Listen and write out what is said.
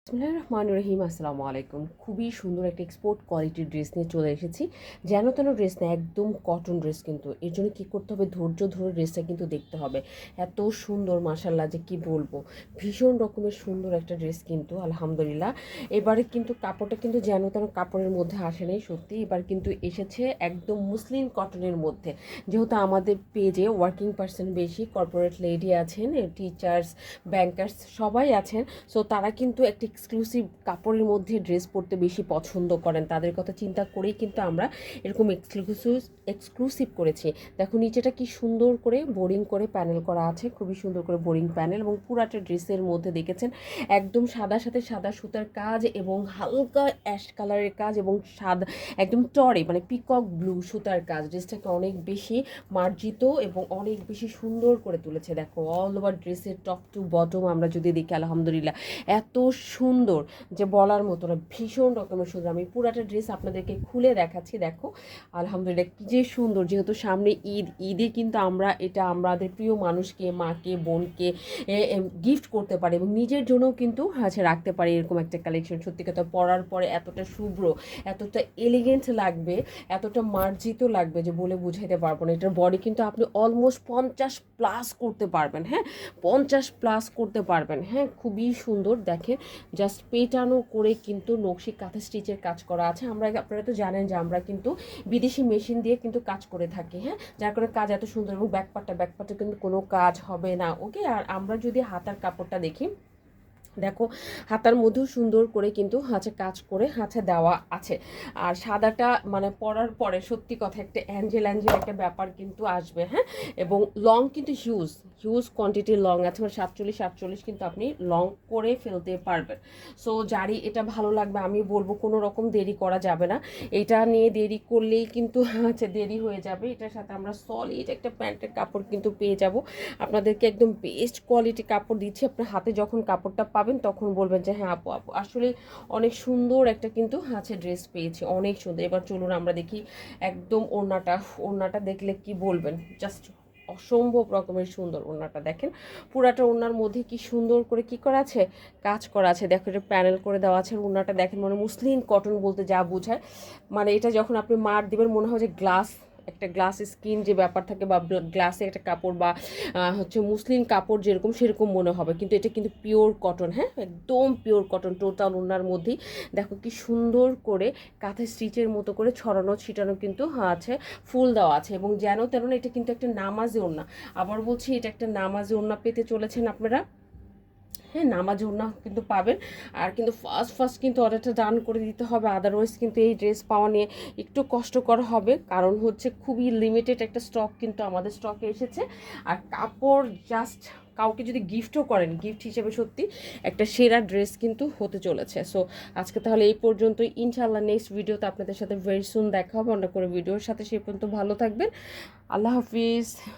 বিসমিল্লাহির রহমানির রহিম। আসসালামু আলাইকুম। খুবই সুন্দর একটা এক্সপোর্ট কোয়ালিটির ড্রেস নিয়ে চলে এসেছি। যেন তেন ড্রেস না, একদম কটন ড্রেস। কিন্তু এর জন্য কী করতে হবে, ধৈর্য ধরে ড্রেসটা কিন্তু দেখতে হবে। এত সুন্দর মাশাল্লাহ যে কি বলবো, ভীষণ রকমের সুন্দর একটা ড্রেস কিন্তু আলহামদুলিল্লাহ। এবারে কিন্তু কাপড়টা কিন্তু যেন তেন কাপড়ের মধ্যে আসে নাই, সত্যি এবার কিন্তু এসেছে একদম মুসলিম কটনের মধ্যে। যেহেতু আমাদের পেজে ওয়ার্কিং পার্সন বেশি, কর্পোরেট লেডি আছেন, টিচার্স, ব্যাংকার্স সবাই আছেন। সো তারা কিন্তু একটা এক্সক্লুসিভ কাপড়ের মধ্যে ড্রেস পরতে বেশি পছন্দ করেন। তাদের কথা চিন্তা করেই কিন্তু আমরা এরকম এক্সক্লুসিভ করেছি। দেখো নিচেটা কি সুন্দর করে বোরিং করে প্যানেল করা আছে, খুবই সুন্দর করে বোরিং প্যানেল, এবং পুরাটা ড্রেসের মধ্যে দেখেছেন একদম সাদার সাথে সাদা সুতার কাজ এবং হালকা অ্যাশ কালারের কাজ এবং সাদা একদম টরে মানে পিকক ব্লু সুতার কাজ। ড্রেসটাকে অনেক বেশি মার্জিত এবং অনেক বেশি সুন্দর করে তুলেছে। দেখো অল ওভার ড্রেসের টপ টু বটম আমরা যদি দেখি আলহামদুলিল্লাহ এত সুন্দর যে বলার মতো না, ভীষণ রকমের সুন্দর। আমি পুরাটা ড্রেস আপনাদেরকে খুলে দেখাচ্ছি। দেখো আলহামদুলিল্লাহ কি যে সুন্দর। যেহেতু সামনে ঈদে কিন্তু আমরা এটা আমাদের প্রিয় মানুষকে, মাকে, বোনকে গিফট করতে পারি এবং নিজের জন্যও কিন্তু রাখতে পারি। এরকম একটা কালেকশন সত্যি কথা পরার পরে এতটা শুভ্র, এতটা এলিগেন্ট লাগবে, এতটা মার্জিত লাগবে যে বলে বুঝাইতে পারবো না। এটার বডি কিন্তু আপনি অলমোস্ট 50+ করতে পারবেন। হ্যাঁ, 50+ করতে পারবেন। হ্যাঁ, খুবই সুন্দর। দেখেন জাস্ট পেটানো করে কিন্তু নকশি কাঁথা স্টিচের কাজ করা আছে। আপনারা তো জানেন যে আমরা কিন্তু বিদেশি মেশিন দিয়ে কিন্তু কাজ করে থাকি। হ্যাঁ, যার কারণে কাজ এত সুন্দর, এবং ব্যাকপার্টে কিন্তু কোনো কাজ হবে না। ওকে, আর আমরা যদি হাতার কাপড়টা দেখি, দেখো হাতার মধ্যেও সুন্দর করে কিন্তু কাজ করে দেওয়া আছে। আর সাদাটা মানে পরার পরে সত্যি কথা একটা অ্যাঞ্জেল একটা ব্যাপার কিন্তু আসবে। হ্যাঁ, এবং লং কিন্তু হিউজ কোয়ান্টিটির লং আছে, মানে 47 কিন্তু আপনি লং করে ফেলতে পারবেন। সো যারই এটা ভালো লাগবে আমি বলবো কোনো রকম দেরি করা যাবে না। এটা নিয়ে দেরি করলেই কিন্তু দেরি হয়ে যাবে। এটার সাথে আমরা সলিড একটা প্যান্টের কাপড় কিন্তু পেয়ে যাব। আপনাদেরকে একদম বেস্ট কোয়ালিটি কাপড় দিচ্ছি। আপনার হাতে যখন কাপড়টা পাবেন তখন বলবেন যে হ্যাঁ আপু আসলে অনেক সুন্দর একটা কিন্তু ড্রেস পেয়েছি, অনেক সুন্দর। এবার চলুন আমরা দেখি একদম ওড়নাটা দেখলে কি বলবেন, জাস্ট অসম্ভব রকমের সুন্দর। ওড়নাটা দেখেন, পুরাটা ওড়নার মধ্যে কি সুন্দর করে কি করা আছে, কাজ করা আছে। দেখো এটা প্যানেল করে দেওয়া আছে। ওড়নাটা দেখেন, মানে মুসলিম কটন বলতে যা বোঝায়, মানে এটা যখন আপনি মার দিবেন মনে হয় যে গ্লাস স্কিন যে ব্যাপার থাকে, বা গ্লাসে একটা কাপড়, বা মুসলিম কাপড় যেরকম সেরকম মনে হবে। কিন্তু এটা কিন্তু পিওর কটন। হ্যাঁ, একদম পিওর কটন টোটাল ওড়নার মধ্যেই। দেখো কি সুন্দর করে কাঁথা স্টিচের মতো করে ছড়ানো ছিটানো কিন্তু আছে, ফুল দেওয়া আছে, এবং যেন তেন এটা কিন্তু একটা নামাজি ওড়না। আবার বলছি এটা একটা নামাজি ওড়না পেতে চলেছেন আপনারা। হ্যাঁ, নামাজি ওড়না কিন্তু পাবেন। আর কিন্তু ফার্স্ট কিন্তু অর্ডারটা ডান করে দিতে হবে, আদারওয়াইজ কিন্তু এই ড্রেস পাওয়া নিয়ে একটু কষ্টকর হবে। কারণ খুবই লিমিটেড একটা স্টক কিন্তু আমাদের স্টকে এসেছে। আর কাপড় জাস্ট কাউকে যদি গিফটও করেন, গিফট হিসেবে সত্যি একটা সেরা ড্রেস কিন্তু হতে চলেছে। সো আজকে তাহলে এই পর্যন্তই। ইনশাআল্লাহ নেক্সট ভিডিওতে আপনাদের সাথে ভেরি সুন দেখা হবে অন্য করে ভিডিওর সাথে। সেই পর্যন্ত ভালো থাকবেন। আল্লাহ হাফিজ।